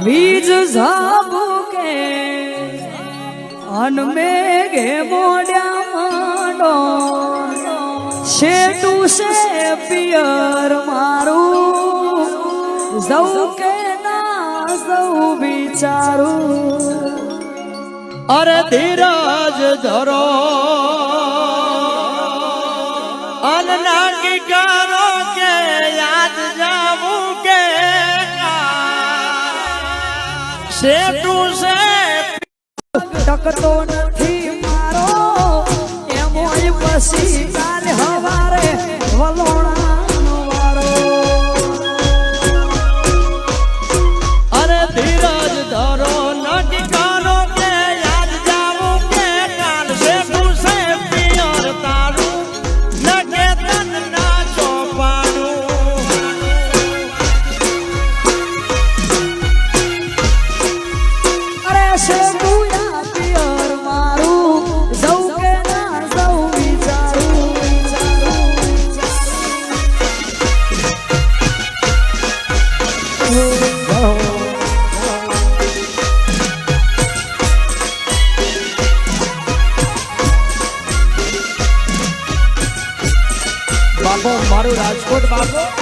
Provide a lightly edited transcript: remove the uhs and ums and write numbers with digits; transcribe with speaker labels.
Speaker 1: વીજ ઝાબુકે અનમેઘે મોડ્યા માંડો શેટું છે પિયર મારું જઉં કે ના જઉં વિચારું
Speaker 2: અરે ધીરજ ધરો અનનાકી કરો કે યાદ જાવું કે શેઠું છે
Speaker 1: ટકતો નથી મારો એમોય પછી કાલ હવારે વલોણાનો વારો
Speaker 2: અરે ધીરજ ધરો નકી કરો કે યાદ જાવું કે કાલ શેઠું છે પિયર તારું નકે તન ના ચોપાડું
Speaker 1: અરે શેઠું યા પિયર મારું જઉં કે ના જઉં વિચારું
Speaker 2: બાપો મારું રાજકોટ બાપો